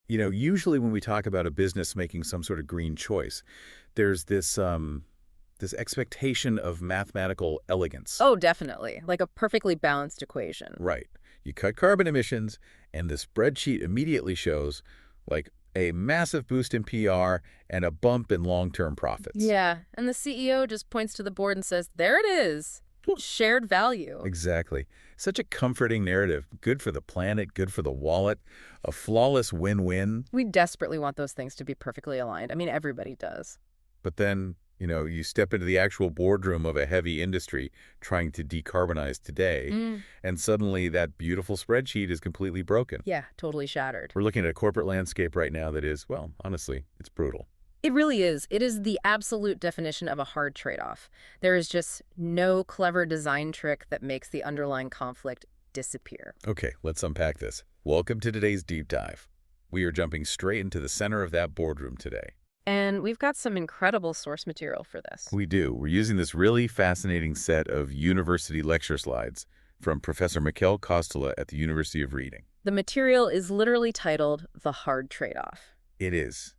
Usually when we talk about a business making some sort of green choice, there's this expectation of mathematical elegance. Oh, definitely. Like a perfectly balanced equation. Right. You cut carbon emissions, and the spreadsheet immediately shows, like, a massive boost in PR and a bump in long-term profits. Yeah, and the CEO just points to the board and says, there it is. Shared value. Exactly. Such a comforting narrative. Good for the planet, good for the wallet, a flawless win-win. We desperately want those things to be perfectly aligned. I mean, everybody does. But then, you step into the actual boardroom of a heavy industry trying to decarbonize today, and suddenly that beautiful spreadsheet is completely broken. Yeah, totally shattered. We're looking at a corporate landscape right now that is, well, honestly, it's brutal. It really is. It is the absolute definition of a hard trade-off. There is just no clever design trick that makes the underlying conflict disappear. Okay, let's unpack this. Welcome to today's deep dive. We are jumping straight into the center of that boardroom today. And we've got some incredible source material for this. We do. We're using this really fascinating set of university lecture slides from Professor Mikhail Kostela at the University of Reading. The material is literally titled The Hard Trade-Off. It is.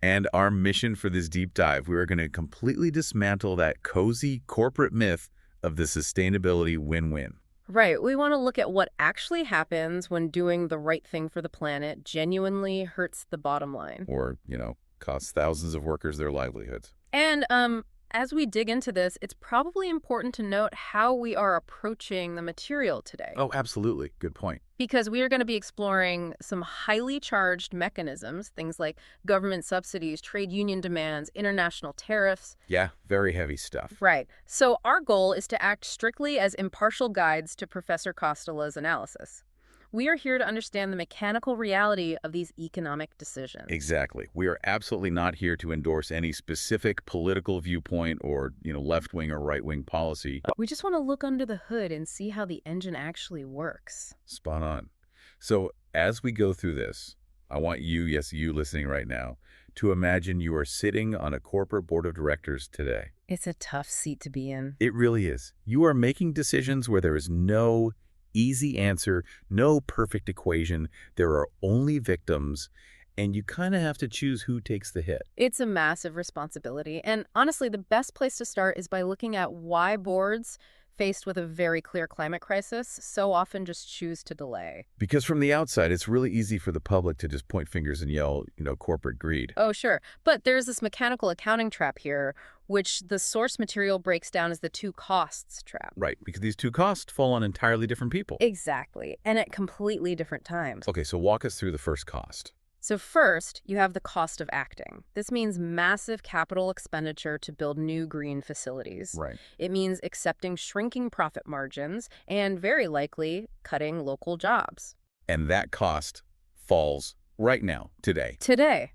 And our mission for this deep dive, we are going to completely dismantle that cozy corporate myth of the sustainability win-win. Right. We want to look at what actually happens when doing the right thing for the planet genuinely hurts the bottom line. Or, costs thousands of workers their livelihoods. And as we dig into this, it's probably important to note how we are approaching the material today. Oh, absolutely. Good point. Because we are going to be exploring some highly charged mechanisms, things like government subsidies, trade union demands, international tariffs. Yeah, very heavy stuff. Right. So our goal is to act strictly as impartial guides to Professor Kostela's analysis. We are here to understand the mechanical reality of these economic decisions. Exactly. We are absolutely not here to endorse any specific political viewpoint or, left-wing or right-wing policy. We just want to look under the hood and see how the engine actually works. Spot on. So as we go through this, I want you, yes, you listening right now, to imagine you are sitting on a corporate board of directors today. It's a tough seat to be in. It really is. You are making decisions where there is no easy answer, no perfect equation. There are only victims, and you kind of have to choose who takes the hit. It's a massive responsibility. And honestly, the best place to start is by looking at why boards faced with a very clear climate crisis so often just choose to delay. Because from the outside, it's really easy for the public to just point fingers and yell, corporate greed. Oh, sure. But there's this mechanical accounting trap here, which the source material breaks down as the two costs trap. Right, because these two costs fall on entirely different people. Exactly. And at completely different times. Okay, so walk us through the first cost. So first, you have the cost of acting. This means massive capital expenditure to build new green facilities. Right. It means accepting shrinking profit margins and, very likely, cutting local jobs. And that cost falls right now, today. Today.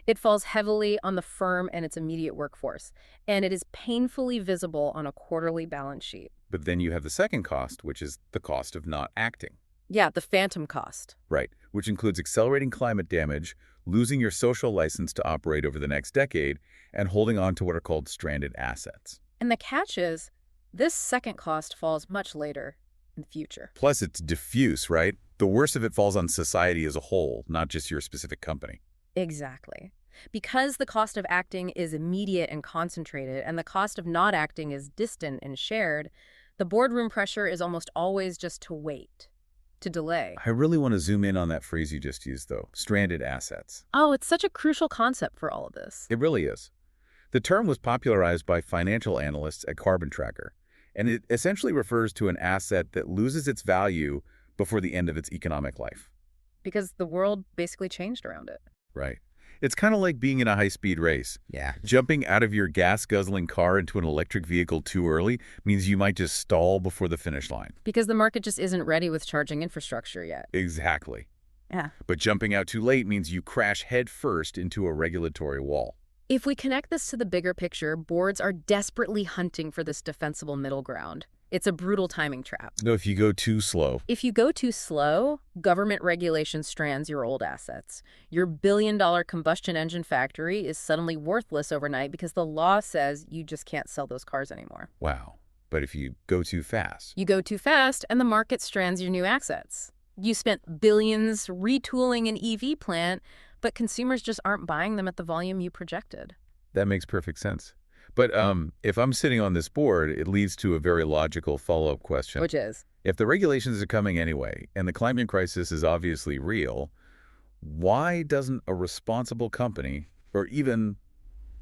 It falls heavily on the firm and its immediate workforce, and it is painfully visible on a quarterly balance sheet. But then you have the second cost, which is the cost of not acting. Yeah, the phantom cost. Right, which includes accelerating climate damage, losing your social license to operate over the next decade, and holding on to what are called stranded assets. And the catch is, this second cost falls much later in the future. Plus, it's diffuse, right? The worst of it falls on society as a whole, not just your specific company. Exactly. Because the cost of acting is immediate and concentrated, and the cost of not acting is distant and shared, the boardroom pressure is almost always just to wait. To delay. I really want to zoom in on that phrase you just used, though, stranded assets. Oh, it's such a crucial concept for all of this. It really is. The term was popularized by financial analysts at Carbon Tracker, and it essentially refers to an asset that loses its value before the end of its economic life. Because the world basically changed around it. Right. It's kind of like being in a high-speed race. Yeah. Jumping out of your gas-guzzling car into an electric vehicle too early means you might just stall before the finish line. Because the market just isn't ready with charging infrastructure yet. Exactly. Yeah. But jumping out too late means you crash headfirst into a regulatory wall. If we connect this to the bigger picture, boards are desperately hunting for this defensible middle ground. It's a brutal timing trap. No, if you go too slow. If you go too slow, government regulation strands your old assets. Your billion-dollar combustion engine factory is suddenly worthless overnight because the law says you just can't sell those cars anymore. Wow. But if you go too fast. You go too fast, and the market strands your new assets. You spent billions retooling an EV plant, but consumers just aren't buying them at the volume you projected. That makes perfect sense. But if I'm sitting on this board, it leads to a very logical follow-up question. Which is? If the regulations are coming anyway, and the climate crisis is obviously real, why doesn't a responsible company, or even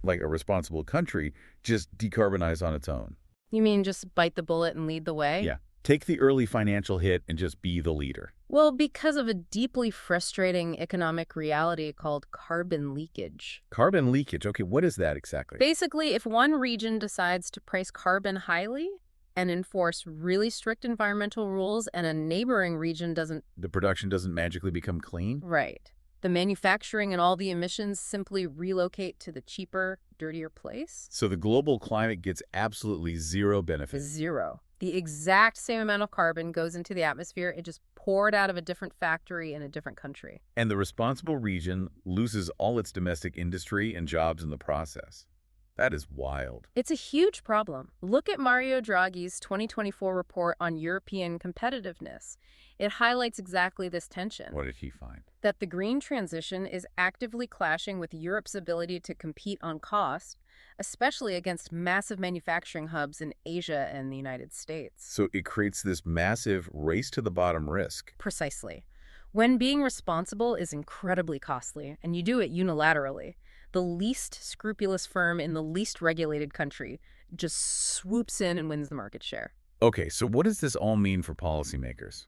like a responsible country, just decarbonize on its own? You mean just bite the bullet and lead the way? Yeah. Take the early financial hit and just be the leader. Well, because of a deeply frustrating economic reality called carbon leakage. Carbon leakage. Okay, what is that exactly? Basically, if one region decides to price carbon highly and enforce really strict environmental rules and a neighboring region doesn't... The production doesn't magically become clean? Right. The manufacturing and all the emissions simply relocate to the cheaper, dirtier place? So the global climate gets absolutely zero benefit. Zero. The exact same amount of carbon goes into the atmosphere. It just poured out of a different factory in a different country. And the responsible region loses all its domestic industry and jobs in the process. That is wild. It's a huge problem. Look at Mario Draghi's 2024 report on European competitiveness. It highlights exactly this tension. What did he find? That the green transition is actively clashing with Europe's ability to compete on cost, especially against massive manufacturing hubs in Asia and the United States. So it creates this massive race-to-the-bottom risk. Precisely. When being responsible is incredibly costly, and you do it unilaterally, the least scrupulous firm in the least regulated country just swoops in and wins the market share. Okay, so what does this all mean for policymakers?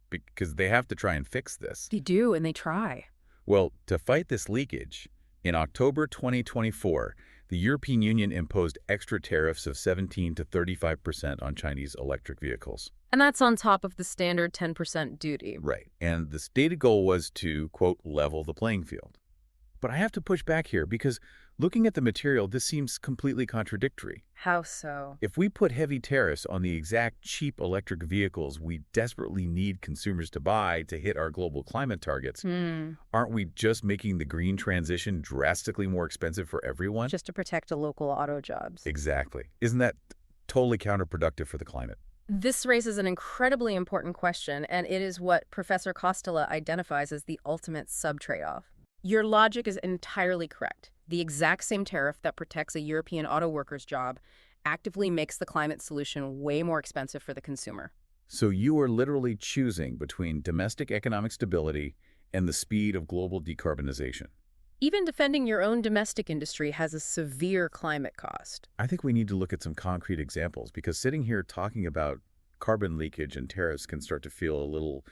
Because they have to try and fix this. They do, and they try. Well, to fight this leakage, in October 2024, the European Union imposed extra tariffs of 17 to 35% on Chinese electric vehicles. And that's on top of the standard 10% duty. Right. And the stated goal was to, quote, level the playing field. But I have to push back here because looking at the material, this seems completely contradictory. How so? If we put heavy tariffs on the exact cheap electric vehicles we desperately need consumers to buy to hit our global climate targets, aren't we just making the green transition drastically more expensive for everyone? Just to protect the local auto jobs. Exactly. Isn't that totally counterproductive for the climate? This raises an incredibly important question, and it is what Professor Costello identifies as the ultimate sub-trade-off. Your logic is entirely correct. The exact same tariff that protects a European auto worker's job actively makes the climate solution way more expensive for the consumer. So you are literally choosing between domestic economic stability and the speed of global decarbonization. Even defending your own domestic industry has a severe climate cost. I think we need to look at some concrete examples because sitting here talking about carbon leakage and tariffs can start to feel a little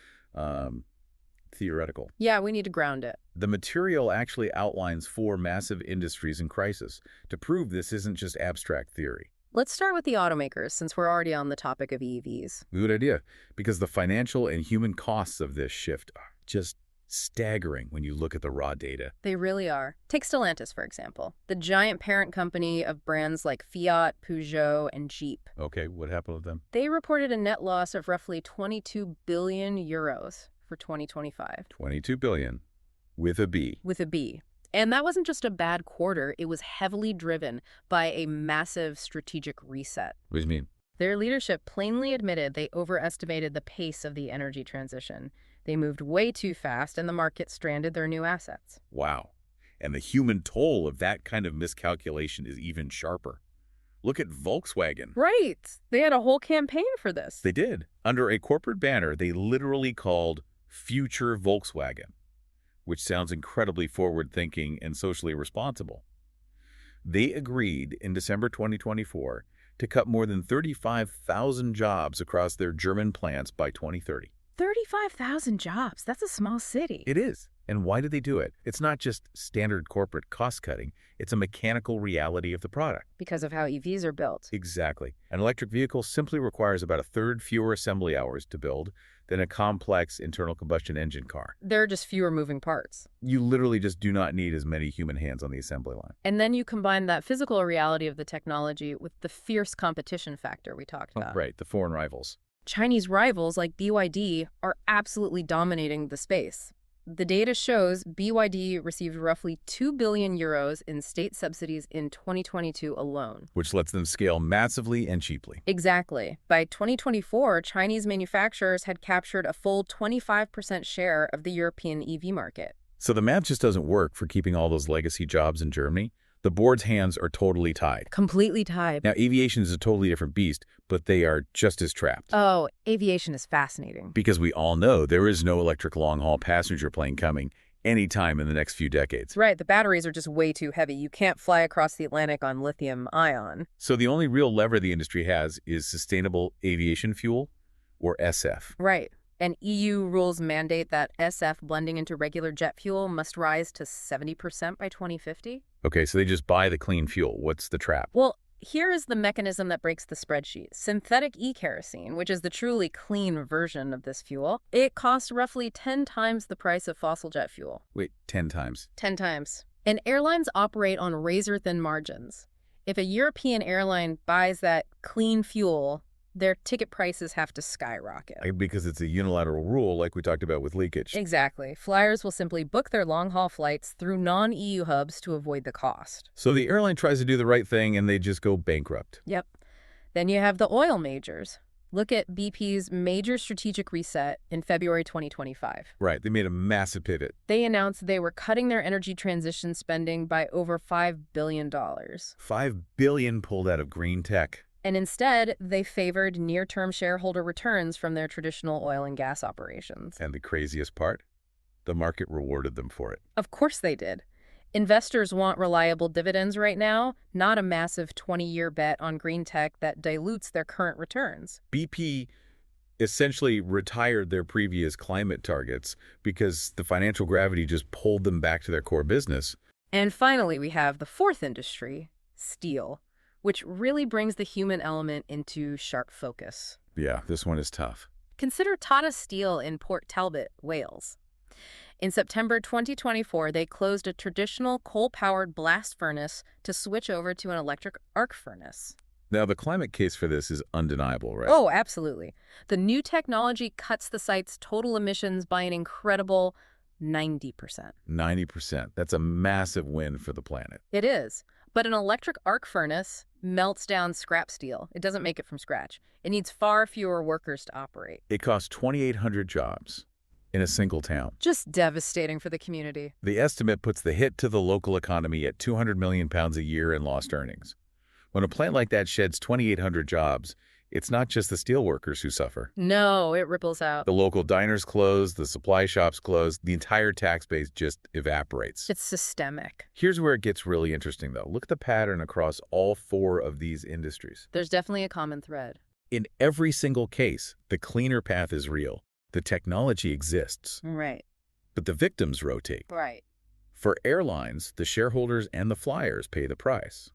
theoretical. Yeah, we need to ground it. The material actually outlines 4 massive industries in crisis to prove this isn't just abstract theory. Let's start with the automakers, since we're already on the topic of EVs. Good idea, because the financial and human costs of this shift are just staggering when you look at the raw data. They really are. Take Stellantis, for example, the giant parent company of brands like Fiat, Peugeot, and Jeep. Okay, what happened with them? They reported a net loss of roughly 22 billion euros for 2025. 22 billion, with a B. With a B. And that wasn't just a bad quarter, it was heavily driven by a massive strategic reset. What do you mean? Their leadership plainly admitted they overestimated the pace of the energy transition. They moved way too fast and the market stranded their new assets. Wow. And the human toll of that kind of miscalculation is even sharper. Look at Volkswagen. Right. They had a whole campaign for this. They did. Under a corporate banner, they literally called Future Volkswagen, which sounds incredibly forward-thinking and socially responsible. They agreed in December 2024 to cut more than 35,000 jobs across their German plants by 2030. 35,000 jobs. That's a small city. It is. And why did they do it? It's not just standard corporate cost-cutting. It's a mechanical reality of the product. Because of how EVs are built. Exactly. An electric vehicle simply requires about 1/3 fewer assembly hours to build than a complex internal combustion engine car. There are just fewer moving parts. You literally just do not need as many human hands on the assembly line. And then you combine that physical reality of the technology with the fierce competition factor we talked about. Right, the foreign rivals. Chinese rivals like BYD are absolutely dominating the space. The data shows BYD received roughly 2 billion euros in state subsidies in 2022 alone. Which lets them scale massively and cheaply. Exactly. By 2024, Chinese manufacturers had captured a full 25% share of the European EV market. So the math just doesn't work for keeping all those legacy jobs in Germany. The board's hands are totally tied. Completely tied. Now, aviation is a totally different beast, but they are just as trapped. Oh, aviation is fascinating. Because we all know there is no electric long-haul passenger plane coming anytime in the next few decades. Right, the batteries are just way too heavy. You can't fly across the Atlantic on lithium-ion. So the only real lever the industry has is sustainable aviation fuel, or SF. Right. And EU rules mandate that SF blending into regular jet fuel must rise to 70% by 2050. Okay, so they just buy the clean fuel. What's the trap? Well, here is the mechanism that breaks the spreadsheet. Synthetic e-kerosene, which is the truly clean version of this fuel, it costs roughly 10 times the price of fossil jet fuel. Wait, 10 times. 10 times. And airlines operate on razor-thin margins. If a European airline buys that clean fuel, their ticket prices have to skyrocket. Because it's a unilateral rule like we talked about with leakage. Exactly. Flyers will simply book their long-haul flights through non-EU hubs to avoid the cost. So the airline tries to do the right thing and they just go bankrupt. Yep. Then you have the oil majors. Look at BP's major strategic reset in February 2025. Right, they made a massive pivot. They announced they were cutting their energy transition spending by over $5 billion. $5 billion pulled out of green tech. And instead, they favored near-term shareholder returns from their traditional oil and gas operations. And the craziest part? The market rewarded them for it. Of course they did. Investors want reliable dividends right now, not a massive 20-year bet on green tech that dilutes their current returns. BP essentially retired their previous climate targets because the financial gravity just pulled them back to their core business. And finally, we have the fourth industry, steel, which really brings the human element into sharp focus. Yeah, this one is tough. Consider Tata Steel in Port Talbot, Wales. In September 2024, they closed a traditional coal-powered blast furnace to switch over to an electric arc furnace. Now, the climate case for this is undeniable, right? Oh, absolutely. The new technology cuts the site's total emissions by an incredible 90%. 90%. That's a massive win for the planet. It is. But an electric arc furnace melts down scrap steel. It doesn't make it from scratch. It needs far fewer workers to operate. It costs 2,800 jobs in a single town. Just devastating for the community. The estimate puts the hit to the local economy at £200 million a year in lost earnings. When a plant like that sheds 2,800 jobs, it's not just the steel workers who suffer. No, it ripples out. The local diners close, the supply shops close, the entire tax base just evaporates. It's systemic. Here's where it gets really interesting, though. Look at the pattern across all four of these industries. There's definitely a common thread. In every single case, the cleaner path is real. The technology exists. Right. But the victims rotate. Right. For airlines, the shareholders and the flyers pay the price.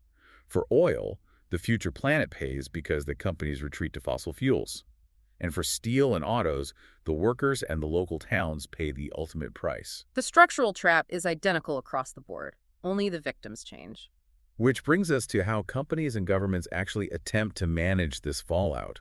For oil, the future planet pays because the companies retreat to fossil fuels. And for steel and autos, the workers and the local towns pay the ultimate price. The structural trap is identical across the board. Only the victims change. Which brings us to how companies and governments actually attempt to manage this fallout.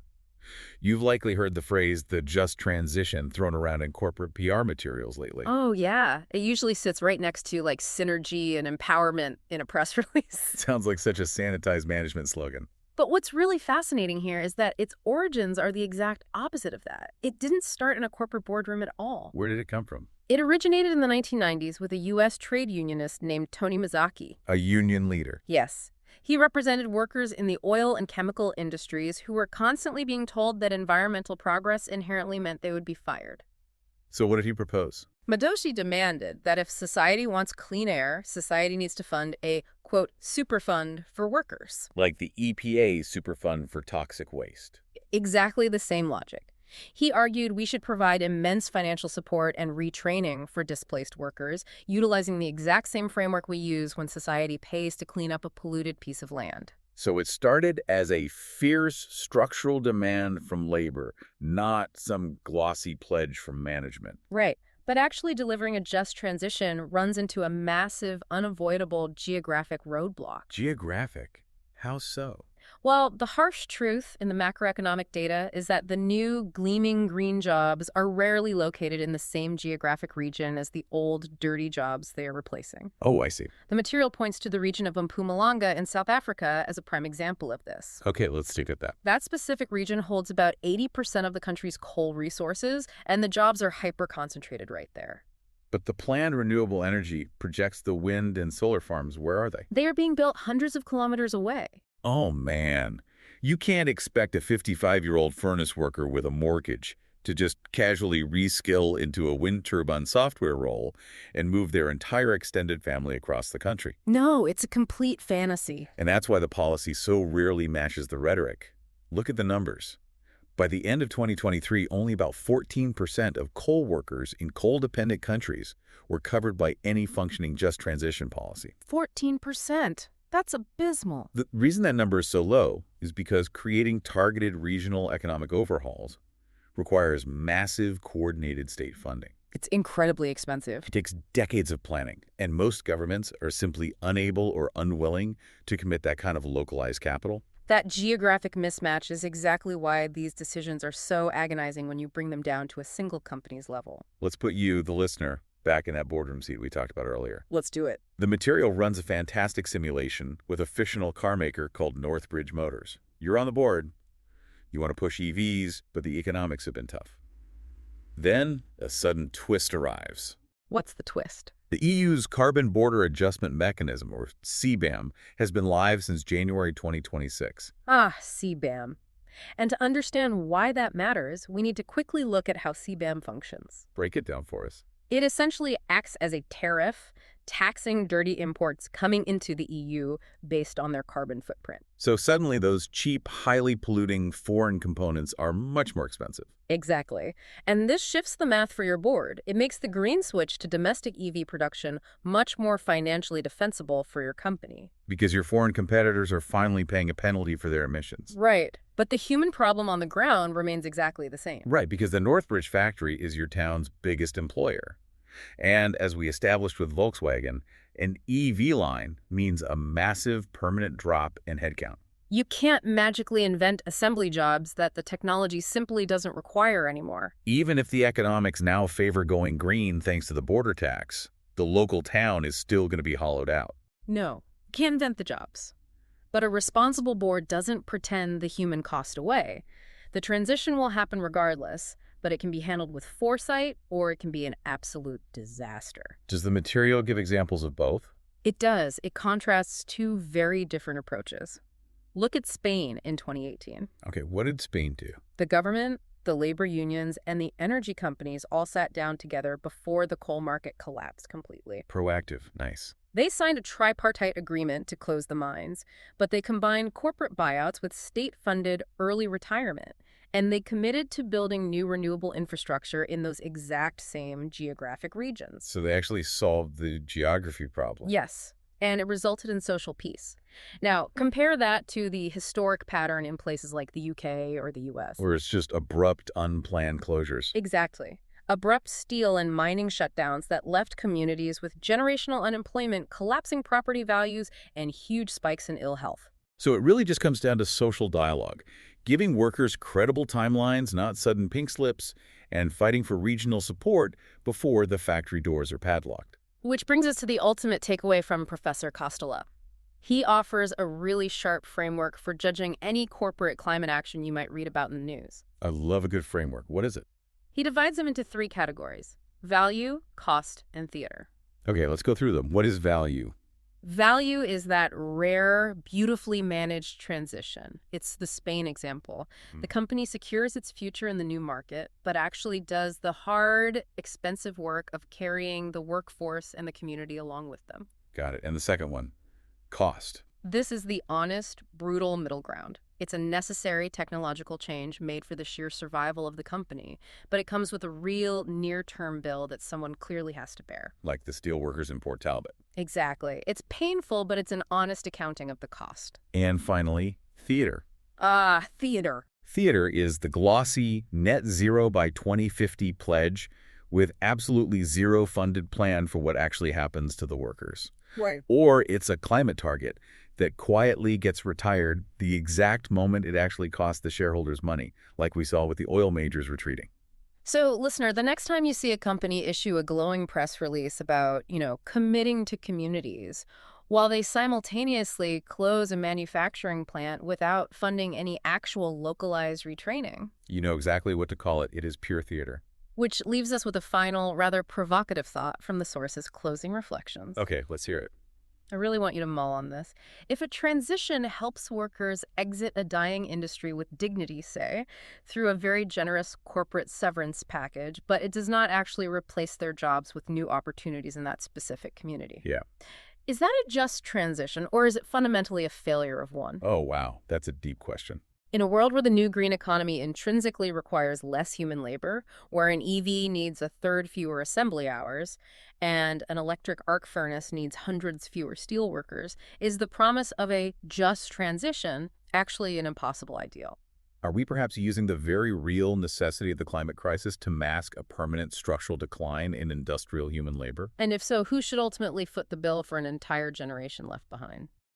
You've likely heard the phrase, the just transition, thrown around in corporate PR materials lately. Oh, yeah. It usually sits right next to, like, synergy and empowerment in a press release. Sounds like such a sanitized management slogan. But what's really fascinating here is that its origins are the exact opposite of that. It didn't start in a corporate boardroom at all. Where did it come from? It originated in the 1990s with a U.S. trade unionist named Tony Mazzocchi. A union leader. Yes. He represented workers in the oil and chemical industries who were constantly being told that environmental progress inherently meant they would be fired. So what did he propose? Mazzocchi demanded that if society wants clean air, society needs to fund a, quote, superfund for workers. Like the EPA Superfund for toxic waste. Exactly the same logic. He argued we should provide immense financial support and retraining for displaced workers, utilizing the exact same framework we use when society pays to clean up a polluted piece of land. So it started as a fierce structural demand from labor, not some glossy pledge from management. Right. But actually delivering a just transition runs into a massive, unavoidable geographic roadblock. Geographic? How so? Well, the harsh truth in the macroeconomic data is that the new gleaming green jobs are rarely located in the same geographic region as the old dirty jobs they are replacing. Oh, I see. The material points to the region of Mpumalanga in South Africa as a prime example of this. Okay, let's stick at that. That specific region holds about 80% of the country's coal resources, and the jobs are hyper-concentrated right there. But the planned renewable energy projects the wind and solar farms. Where are they? They are being built hundreds of kilometers away. Oh, man. You can't expect a 55-year-old furnace worker with a mortgage to just casually reskill into a wind turbine software role and move their entire extended family across the country. No, it's a complete fantasy. And that's why the policy so rarely matches the rhetoric. Look at the numbers. By the end of 2023, only about 14% of coal workers in coal-dependent countries were covered by any functioning just transition policy. 14%. That's abysmal. The reason that number is so low is because creating targeted regional economic overhauls requires massive coordinated state funding. It's incredibly expensive. It takes decades of planning, and most governments are simply unable or unwilling to commit that kind of localized capital. That geographic mismatch is exactly why these decisions are so agonizing when you bring them down to a single company's level. Let's put you, the listener, back in that boardroom seat we talked about earlier. Let's do it. The material runs a fantastic simulation with a fictional car maker called Northbridge Motors. You're on the board. You want to push EVs, but the economics have been tough. Then a sudden twist arrives. What's the twist? The EU's Carbon Border Adjustment Mechanism, or CBAM, has been live since January 2026. Ah, CBAM. And to understand why that matters, we need to quickly look at how CBAM functions. Break it down for us. It essentially acts as a tariff, taxing dirty imports coming into the EU based on their carbon footprint. So suddenly those cheap, highly polluting foreign components are much more expensive. Exactly. And this shifts the math for your board. It makes the green switch to domestic EV production much more financially defensible for your company. Because your foreign competitors are finally paying a penalty for their emissions. Right. But the human problem on the ground remains exactly the same. Right, because the Northbridge factory is your town's biggest employer. And as we established with Volkswagen, an EV line means a massive permanent drop in headcount. You can't magically invent assembly jobs that the technology simply doesn't require anymore. Even if the economics now favor going green thanks to the border tax, the local town is still going to be hollowed out. No, can't invent the jobs. But a responsible board doesn't pretend the human cost away. The transition will happen regardless, but it can be handled with foresight or it can be an absolute disaster. Does the material give examples of both? It does. It contrasts two very different approaches. Look at Spain in 2018. Okay, what did Spain do? The government, the labor unions, and the energy companies all sat down together before the coal market collapsed completely. Proactive. Nice. They signed a tripartite agreement to close the mines, but they combined corporate buyouts with state-funded early retirement, and they committed to building new renewable infrastructure in those exact same geographic regions. So they actually solved the geography problem. Yes, and it resulted in social peace. Now, compare that to the historic pattern in places like the UK or the US. Where it's just abrupt, unplanned closures. Exactly. Abrupt steel and mining shutdowns that left communities with generational unemployment, collapsing property values, and huge spikes in ill health. So it really just comes down to social dialogue, giving workers credible timelines, not sudden pink slips, and fighting for regional support before the factory doors are padlocked. Which brings us to the ultimate takeaway from Professor Costola. He offers a really sharp framework for judging any corporate climate action you might read about in the news. I love a good framework. What is it? He divides them into three categories: value, cost, and theater. Okay, let's go through them. What is value? Value is that rare, beautifully managed transition. It's the Spain example. The company secures its future in the new market, but actually does the hard, expensive work of carrying the workforce and the community along with them. Got it. And the second one, cost. This is the honest, brutal middle ground. It's a necessary technological change made for the sheer survival of the company, but it comes with a real near-term bill that someone clearly has to bear. Like the steelworkers in Port Talbot. Exactly. It's painful, but it's an honest accounting of the cost. And finally, theater. Theater. Theater is the glossy net zero by 2050 pledge with absolutely zero funded plan for what actually happens to the workers. Right. Or it's a climate target that quietly gets retired the exact moment it actually costs the shareholders money, like we saw with the oil majors retreating. So, listener, the next time you see a company issue a glowing press release about, committing to communities, while they simultaneously close a manufacturing plant without funding any actual localized retraining. You know exactly what to call it. It is pure theater. Which leaves us with a final, rather provocative thought from the source's closing reflections. Okay, let's hear it. I really want you to mull on this. If a transition helps workers exit a dying industry with dignity, say, through a very generous corporate severance package, but it does not actually replace their jobs with new opportunities in that specific community, Yeah. is that a just transition, or is it fundamentally a failure of one? Oh, wow. That's a deep question. In a world where the new green economy intrinsically requires less human labor, where an EV needs a third fewer assembly hours, and an electric arc furnace needs hundreds fewer steel workers, is the promise of a just transition actually an impossible ideal? Are we perhaps using the very real necessity of the climate crisis to mask a permanent structural decline in industrial human labor? And if so, who should ultimately foot the bill for an entire generation left behind?